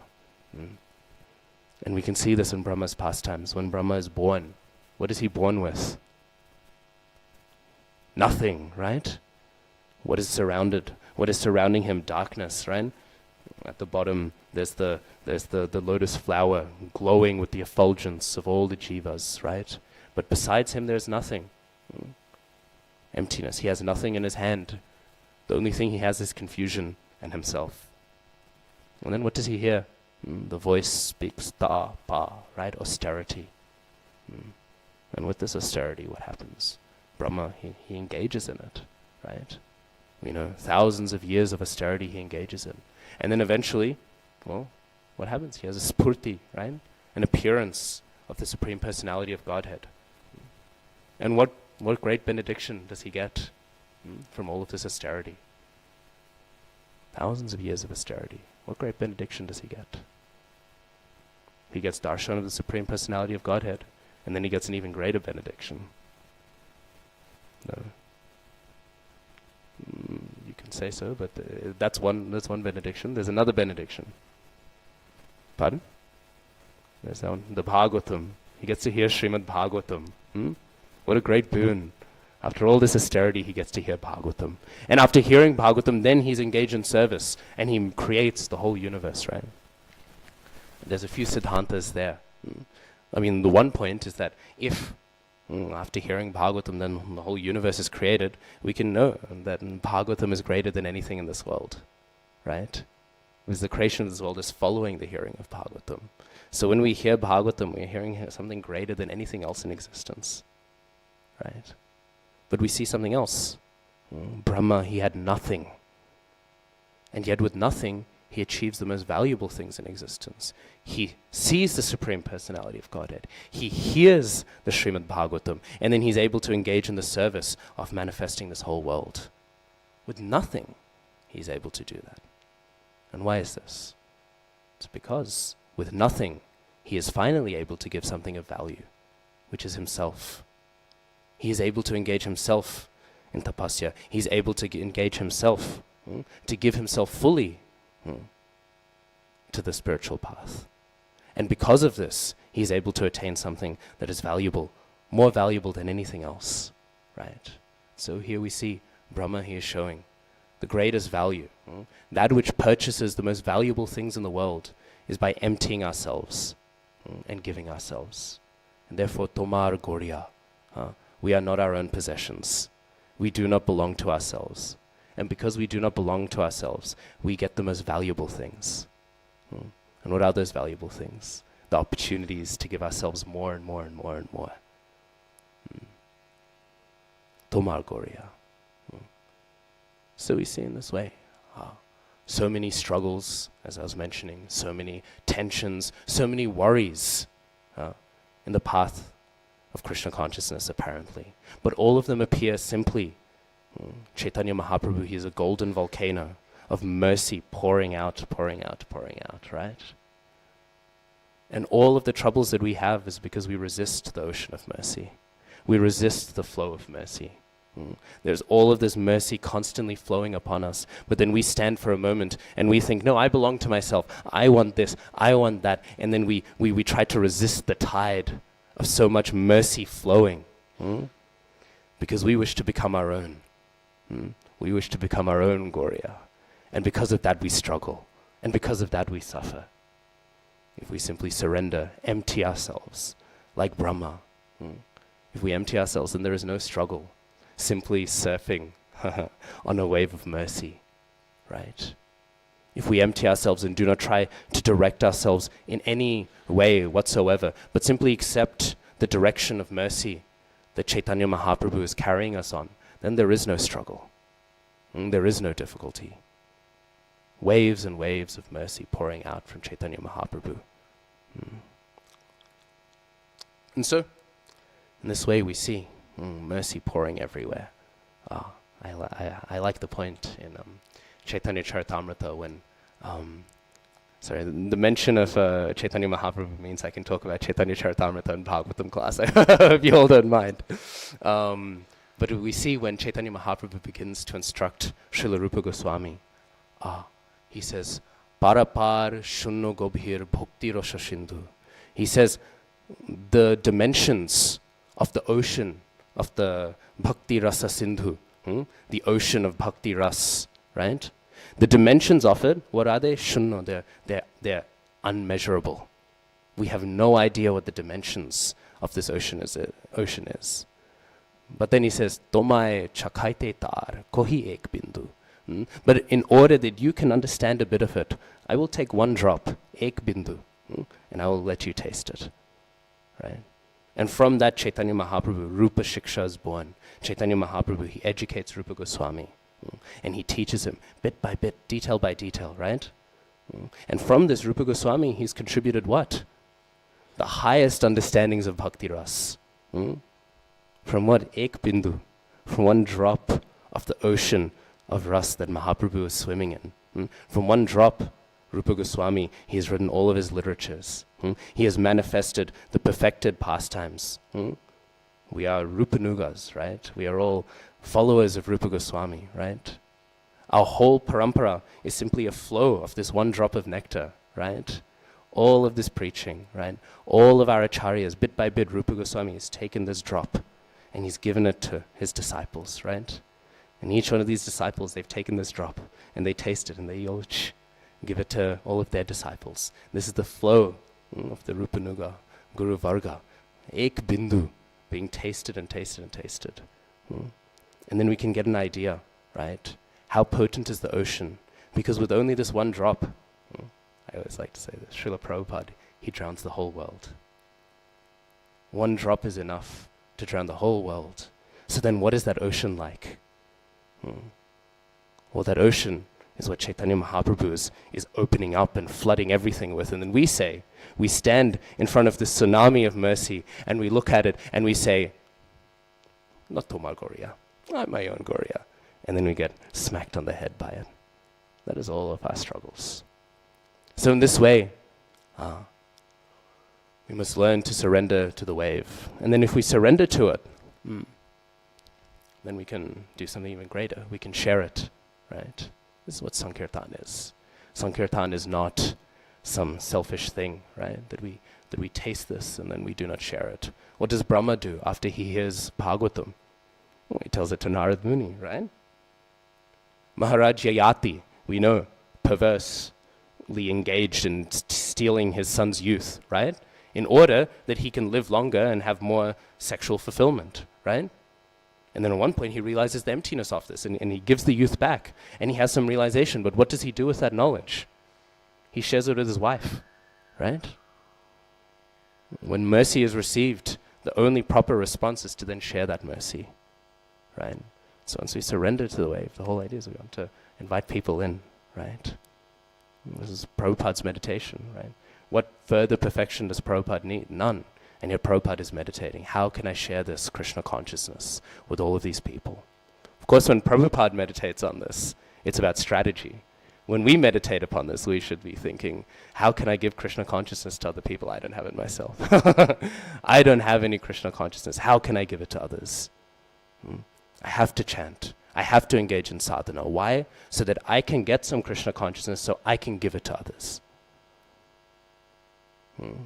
And we can see this in Brahma's pastimes. When Brahma is born, what is he born with? Nothing, right? What is surrounding him? Darkness, right? At the bottom, there's the lotus flower glowing with the effulgence of all the jivas, right? But besides him, there's nothing. Emptiness. He has nothing in his hand. The only thing he has is confusion and himself. And then what does he hear? The voice speaks ta, pa, right? Austerity. And with this austerity, what happens? Brahma, he engages in it, right? We know thousands of years of austerity he engages in. And then eventually, well, what happens? He has a spurti, right? An appearance of the Supreme Personality of Godhead. And what great benediction does he get from all of this austerity? Thousands of years of austerity. What great benediction does he get? He gets darshan of the Supreme Personality of Godhead, and then he gets an even greater benediction. No. You can say so, but that's one benediction. There's another benediction. Pardon? There's that one. The Bhagavatam. He gets to hear Srimad Bhagavatam. What a great boon. After all this austerity, he gets to hear Bhagavatam. And after hearing Bhagavatam, then he's engaged in service, and he creates the whole universe, right? There's a few siddhantas there. I mean, the one point is that if after hearing Bhagavatam, then the whole universe is created, we can know that Bhagavatam is greater than anything in this world, right? Because the creation of this world is following the hearing of Bhagavatam. So when we hear Bhagavatam, we're hearing something greater than anything else in existence, right? But we see something else. Brahma, he had nothing. And yet with nothing, he achieves the most valuable things in existence. He sees the Supreme Personality of Godhead. He hears the Srimad Bhagavatam, and then he's able to engage in the service of manifesting this whole world. With nothing, he's able to do that. And why is this? It's because with nothing, he is finally able to give something of value, which is himself. He is able to engage himself in tapasya. He's able to engage himself, to give himself fully to the spiritual path. And because of this, he's able to attain something that is valuable, more valuable than anything else, right? So here we see Brahma, he is showing the greatest value. That which purchases the most valuable things in the world is by emptying ourselves and giving ourselves. And therefore, Tomar Gorya, we are not our own possessions. We do not belong to ourselves. And because we do not belong to ourselves, we get the most valuable things. And what are those valuable things? The opportunities to give ourselves more and more and more and more. Tomar Gorya. So we see in this way, so many struggles, as I was mentioning, so many tensions, so many worries in the path of Krishna consciousness apparently. But all of them appear simply. Chaitanya Mahaprabhu, he is a golden volcano of mercy pouring out, pouring out, pouring out, right? And all of the troubles that we have is because we resist the ocean of mercy. We resist the flow of mercy. There's all of this mercy constantly flowing upon us, but then we stand for a moment and we think, no, I belong to myself. I want this, I want that. And then we try to resist the tide of so much mercy flowing because we wish to become our own. We wish to become our own Gorya. And because of that we struggle. And because of that we suffer. If we simply surrender, empty ourselves, like Brahma. If we empty ourselves, then there is no struggle. Simply surfing on a wave of mercy, right? If we empty ourselves and do not try to direct ourselves in any way whatsoever, but simply accept the direction of mercy that Chaitanya Mahaprabhu is carrying us on, then there is no struggle. There is no difficulty. Waves and waves of mercy pouring out from Chaitanya Mahaprabhu. And so, in this way we see mercy pouring everywhere. I like the point in Chaitanya Charitamrita when, the mention of Chaitanya Mahaprabhu means I can talk about Chaitanya Charitamrita in Bhagavatam class. I hope you all don't mind. But we see when Chaitanya Mahaprabhu begins to instruct Srila Rupa Goswami, he says, Parapar Shunno Gobhir Bhakti Rasa Sindhu. He says, the dimensions of the ocean of the Bhakti Rasa Sindhu, the ocean of Bhakti Ras, right? The dimensions of it, what are they? Shunno, they're unmeasurable. We have no idea what the dimensions of this ocean is. But then he says, Tomai chakaite tar, kohi ek bindu. But in order that you can understand a bit of it, I will take one drop, ek bindu, and I will let you taste it, right? And from that Chaitanya Mahaprabhu, Rupa Shiksha is born. Chaitanya Mahaprabhu, he educates Rupa Goswami, and he teaches him bit by bit, detail by detail, right? And from this Rupa Goswami, he's contributed what? The highest understandings of Bhakti Ras. From what? Ek bindu. From one drop of the ocean of Ras that Mahaprabhu is swimming in. From one drop, Rupa Goswami, he has written all of his literatures. He has manifested the perfected pastimes. We are Rupanugas, right? We are all followers of Rupa Goswami, right? Our whole parampara is simply a flow of this one drop of nectar, right? All of this preaching, right? All of our acharyas, bit by bit, Rupa Goswami has taken this drop and he's given it to his disciples, right? And each one of these disciples, they've taken this drop and they taste it and they give it to all of their disciples. This is the flow of the Rupanuga Guru Varga. Ek bindu, being tasted and tasted and tasted. And then we can get an idea, right? How potent is the ocean Because with only this one drop, I always like to say this, Srila Prabhupada, he drowns the whole world. One drop is enough to drown the whole world. So then what is that ocean like? Well, that ocean is what Chaitanya Mahaprabhu is opening up and flooding everything with. And then we stand in front of this tsunami of mercy and we look at it and we say, not Tomar Goriya, I'm my own Goriya. And then we get smacked on the head by it. That is all of our struggles. So in this way, we must learn to surrender to the wave. And then if we surrender to it, then we can do something even greater. We can share it, right? This is what Sankirtan is. Sankirtan is not some selfish thing, right? That we taste this and then we do not share it. What does Brahma do after he hears Bhagavatam? Well, he tells it to Narad Muni, right? Maharaj Yayati, we know, perversely engaged in stealing his son's youth, right? In order that he can live longer and have more sexual fulfillment, right? And then at one point he realizes the emptiness of this and he gives the youth back and he has some realization. But what does he do with that knowledge? He shares it with his wife, right? When mercy is received, the only proper response is to then share that mercy, right? So once we surrender to the wave, the whole idea is we want to invite people in, right? This is Prabhupada's meditation, right? What further perfection does Prabhupada need? None. And yet Prabhupada is meditating. How can I share this Krishna consciousness with all of these people? Of course, when Prabhupada meditates on this, it's about strategy. When we meditate upon this, we should be thinking, how can I give Krishna consciousness to other people? I don't have it myself. I don't have any Krishna consciousness. How can I give it to others? I have to chant. I have to engage in sadhana. Why? So that I can get some Krishna consciousness so I can give it to others.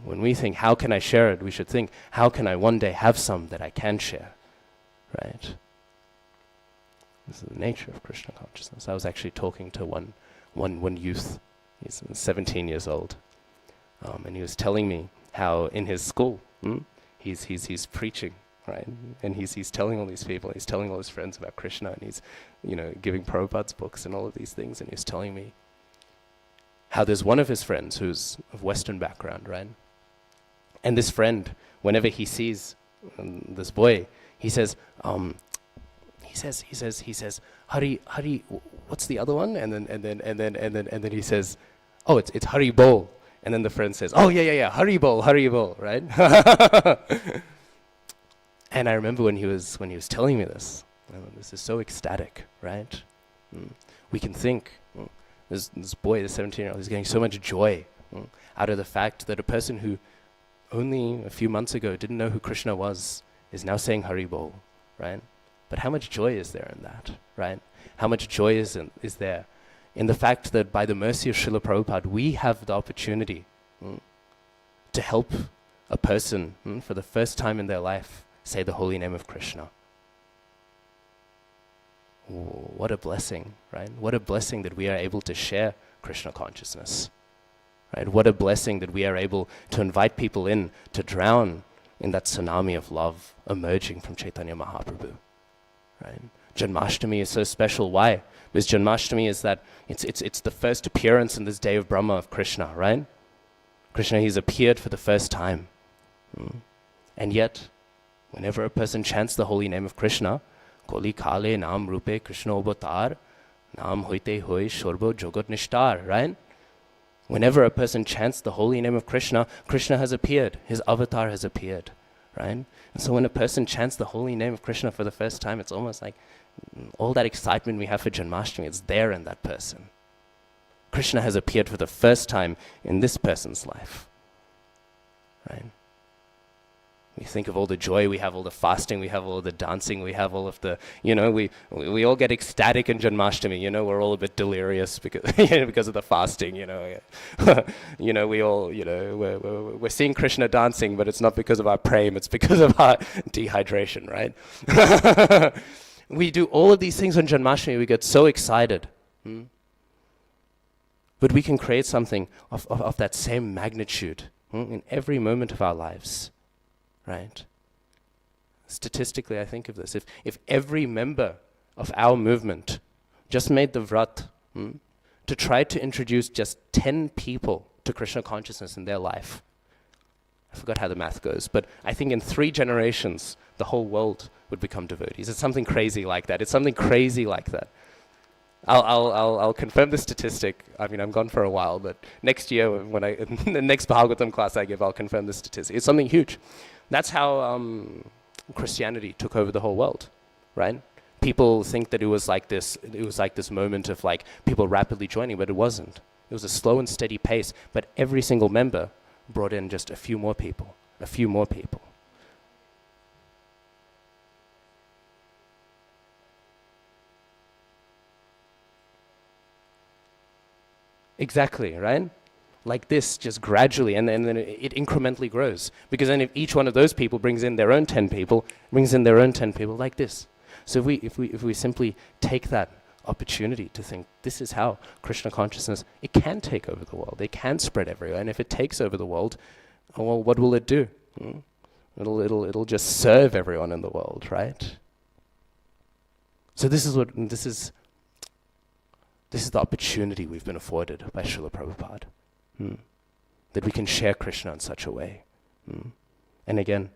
When we think, how can I share it? We should think, how can I one day have some that I can share? Right? This is the nature of Krishna consciousness. I was actually talking to one youth. He's 17 years old. And he was telling me how in his school, he's preaching, right? And he's telling all these people, he's telling all his friends about Krishna, and he's, giving Prabhupada's books and all of these things, and he's telling me how there's one of his friends who's of Western background, right? And this friend, whenever he sees this boy, he says, Hari, what's the other one? And then he says, oh, it's Hari Bol. And then the friend says, oh yeah, Hari Bol, right? And I remember when he was telling me this, this is so ecstatic, right? We can think, this boy, this 17-year-old, is getting so much joy out of the fact that a person who only a few months ago didn't know who Krishna was is now saying Hari Bol, right? But how much joy is there in that, right? How much joy is there in the fact that by the mercy of Srila Prabhupada, we have the opportunity to help a person for the first time in their life say the holy name of Krishna. What a blessing, right? What a blessing that we are able to share Krishna consciousness, right? What a blessing that we are able to invite people in to drown in that tsunami of love emerging from Chaitanya Mahaprabhu, right? Janmashtami is so special. Why? Because Janmashtami is that it's the first appearance in this day of Brahma of Krishna, right? Krishna, he's appeared for the first time. And yet, whenever a person chants the holy name of Krishna, Koli Kale Nam Rupe Krishna Avatar, Nam Hoite Hoi Shorbo Jogot Nishtar, right? Whenever a person chants the holy name of Krishna, Krishna has appeared, his avatar has appeared, right? And so when a person chants the holy name of Krishna for the first time, it's almost like all that excitement we have for Janmashtami, it's there in that person. Krishna has appeared for the first time in this person's life, right? We think of all the joy we have, all the fasting we have, all the dancing we have, all of the, we all get ecstatic in Janmashtami, we're all a bit delirious because of the fasting, we all, we're seeing Krishna dancing, but it's not because of our prema, it's because of our dehydration, right? We do all of these things on Janmashtami, we get so excited. But we can create something of that same magnitude in every moment of our lives. Right? Statistically, I think of this. If every member of our movement just made the vrat to to try to introduce just 10 people to Krishna consciousness in their life. I forgot how the math goes, but I think in 3 generations, the whole world would become devotees. It's something crazy like that. It's something crazy like that. I'll confirm the statistic. I mean, I'm gone for a while, but next year, when in the next Bhagavatam class I give, I'll confirm the statistic. It's something huge. That's how Christianity took over the whole world, right? People think that it was like this moment of like people rapidly joining, but it wasn't. It was a slow and steady pace, but every single member brought in just a few more people. Exactly, right? Like this, just gradually, and then it incrementally grows. Because then if each one of those people brings in their own 10 people, like this. So if we simply take that opportunity to think, this is how Krishna consciousness, it can take over the world. It can spread everywhere. And if it takes over the world, well, what will it do? It'll just serve everyone in the world, right? So this is the opportunity we've been afforded by Srila Prabhupada. That we can share Krishna in such a way. And again,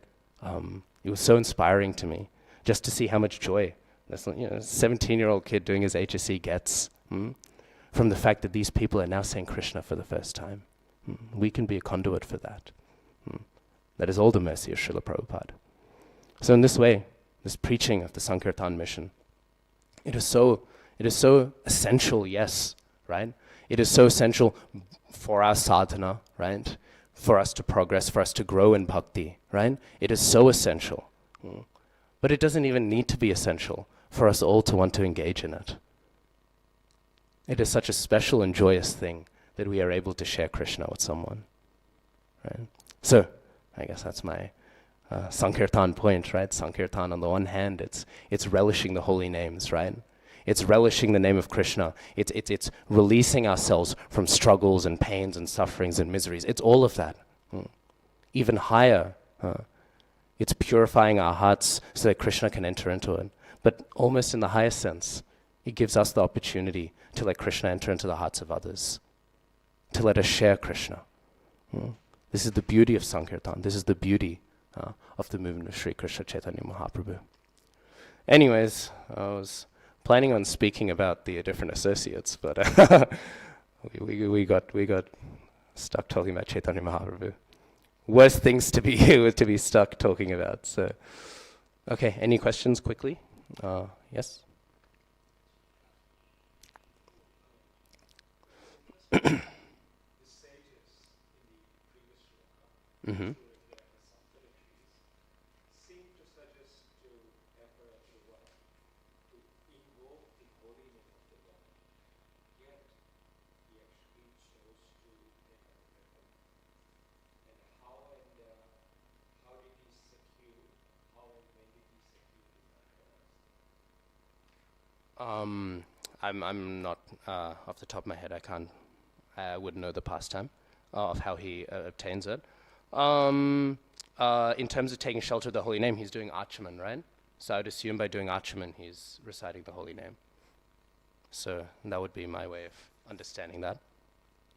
it was so inspiring to me just to see how much joy this 17-year-old kid doing his HSC gets from the fact that these people are now saying Krishna for the first time. We can be a conduit for that. That is all the mercy of Srila Prabhupada. So in this way, this preaching of the Sankirtan mission, it is so essential, yes, right? It is so essential for our sadhana, right? For us to progress, for us to grow in bhakti, right? It is so essential. But it doesn't even need to be essential for us all to want to engage in it. It is such a special and joyous thing that we are able to share Krishna with someone, right? So, I guess that's my Sankirtan point, right? Sankirtan, on the one hand, it's relishing the holy names, right? It's relishing the name of Krishna. It's releasing ourselves from struggles and pains and sufferings and miseries. It's all of that. Even higher, it's purifying our hearts so that Krishna can enter into it. But almost in the highest sense, it gives us the opportunity to let Krishna enter into the hearts of others, to let us share Krishna. This is the beauty of Sankirtan. This is the beauty of the movement of Sri Krishna Chaitanya Mahaprabhu. Anyways, I was planning on speaking about the different associates, but we got stuck talking about Chaitanya Mahaprabhu. Worst things to be stuck talking about. So, okay, any questions quickly? Yes. Mm-hmm. I'm not off the top of my head. I wouldn't know the pastime of how he obtains it. In terms of taking shelter of the holy name, he's doing Achaman, right? So I'd assume by doing Achaman, he's reciting the holy name. So that would be my way of understanding that.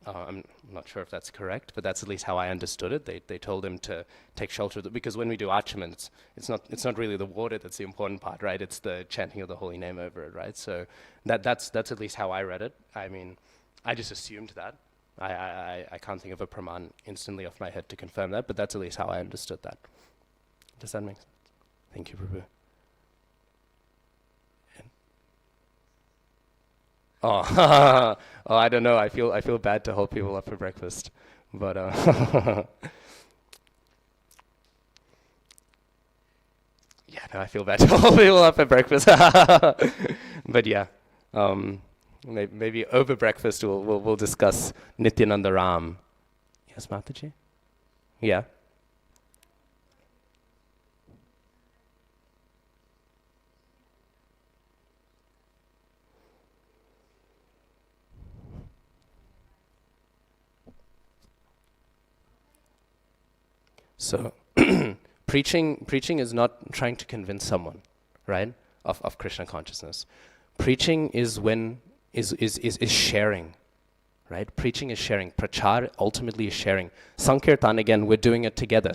I'm not sure if that's correct, but that's at least how I understood it. They told him to take shelter because when we do Achaman, it's not really the water that's the important part, right? It's the chanting of the holy name over it, right? So that's at least how I read it. I mean, I just assumed that. I can't think of a praman instantly off my head to confirm that, but that's at least how I understood that. Does that make sense? Thank you, Prabhu. Oh, I don't know. I feel bad to hold people up for breakfast, but yeah, no, I feel bad to hold people up for breakfast. But yeah, maybe over breakfast we'll discuss Nityananda Ram. Yes, Mataji? Yeah. So preaching is not trying to convince someone, right, of Krishna consciousness. Preaching is sharing right? Preaching is sharing. Prachar ultimately is sharing. Sankirtan, again, we're doing it together.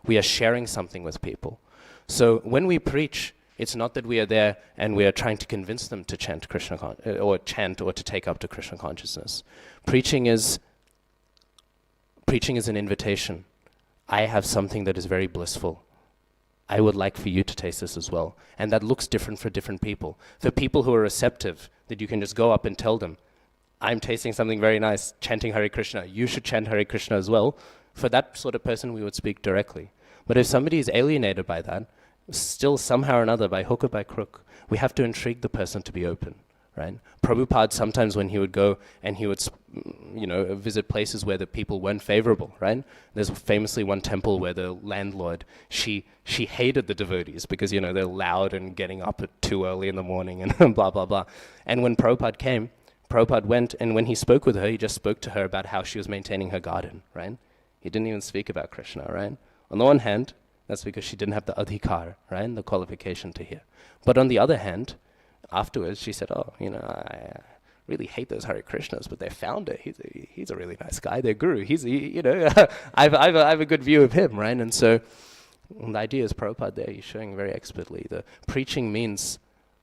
We are sharing something with people. So when we preach, it's not that we are there and we are trying to convince them to chant Krishna or to take up to Krishna consciousness. Preaching is an invitation. I have something that is very blissful. I would like for you to taste this as well. And that looks different for different people. For people who are receptive, that you can just go up and tell them, I'm tasting something very nice, chanting Hare Krishna. You should chant Hare Krishna as well. For that sort of person, we would speak directly. But if somebody is alienated by that, still somehow or another, by hook or by crook, we have to intrigue the person to be open, right? Prabhupada, sometimes when he would go and he would, visit places where the people weren't favorable, right? There's famously one temple where the landlord, she hated the devotees because, they're loud and getting up at too early in the morning and blah, blah, blah. And when Prabhupada came, Prabhupada went, and when he spoke with her, he just spoke to her about how she was maintaining her garden, right? He didn't even speak about Krishna, right? On the one hand, that's because she didn't have the adhikar, right? The qualification to hear. But on the other hand, afterwards, she said, I really hate those Hare Krishnas, but their founder, he's a really nice guy. Their guru, I have a good view of him, right? And so the idea is Prabhupada there, he's showing very expertly. The preaching means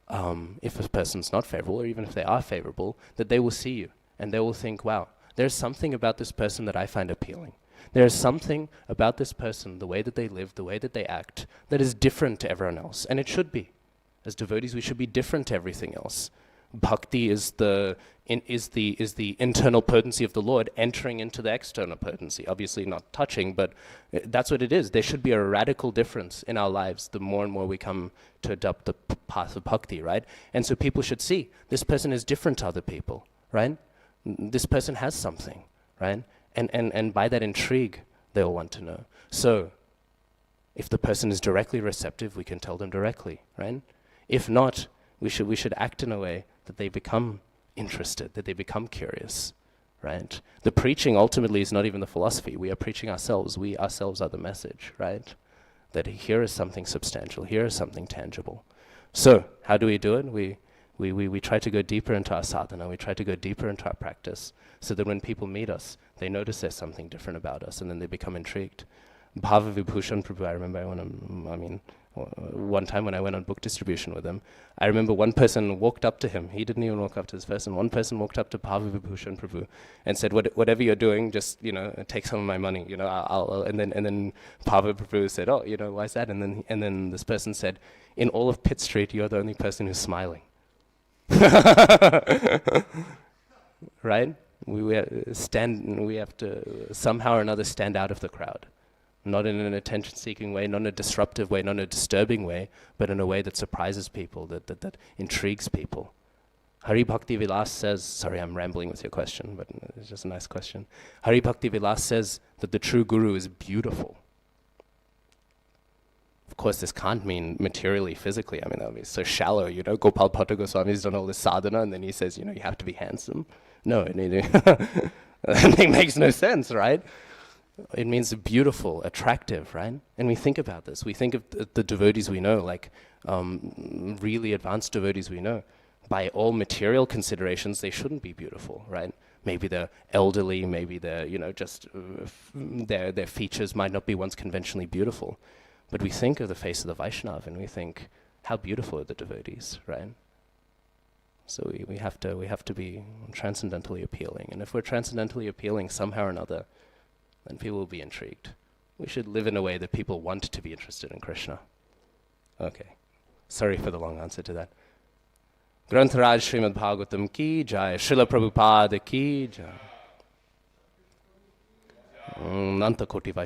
if a person's not favorable, or even if they are favorable, that they will see you and they will think, wow, there's something about this person that I find appealing. There's something about this person, the way that they live, the way that they act, that is different to everyone else. And it should be. As devotees, we should be different to everything else. Bhakti is the internal potency of the Lord entering into the external potency. Obviously not touching, but that's what it is. There should be a radical difference in our lives the more and more we come to adopt the path of bhakti, right? And so people should see, this person is different to other people, right? This person has something, right? And by that intrigue, they'll want to know. So if the person is directly receptive, we can tell them directly, right? If not, we should act in a way that they become interested, that they become curious, right? The preaching ultimately is not even the philosophy. We are preaching ourselves. We ourselves are the message, right? That here is something substantial. Here is something tangible. So how do we do it? We try to go deeper into our sadhana. We try to go deeper into our practice so that when people meet us, they notice there's something different about us and then they become intrigued. Bhava Vibhushan Prabhu, I remember one time when I went on book distribution with him, I remember one person walked up to him. He didn't even walk up to this person. One person walked up to Bhava Vibhushan Prabhu and said, whatever you're doing, just, take some of my money, and then Bhava Prabhu said, why is that? And then this person said, in all of Pitt Street, you're the only person who's smiling. Right? We have to somehow or another stand out of the crowd. Not in an attention-seeking way, not in a disruptive way, not in a disturbing way, but in a way that surprises people, that intrigues people. Hari Bhakti Vilas says, sorry, I'm rambling with your question, but it's just a nice question. Hari Bhakti Vilas says that the true guru is beautiful. Of course, this can't mean materially, physically. I mean, that would be so shallow, Gopal Bhatta Goswami's done all this sadhana, and then he says, you have to be handsome. No, that makes no sense, right? It means beautiful, attractive, right? And we think about this. We think of the devotees we know, like really advanced devotees we know. By all material considerations, they shouldn't be beautiful, right? Maybe they're elderly, maybe they're, their features might not be once conventionally beautiful. But we think of the face of the Vaishnava and we think, how beautiful are the devotees, right? So we have to be transcendentally appealing. And if we're transcendentally appealing somehow or another, then people will be intrigued. We should live in a way that people want to be interested in Krishna. Okay. Sorry for the long answer to that. Grantharaj Srimad Bhagavatam ki jai, Srila Prabhupada ki jai. Nanta Koti Vaishnava.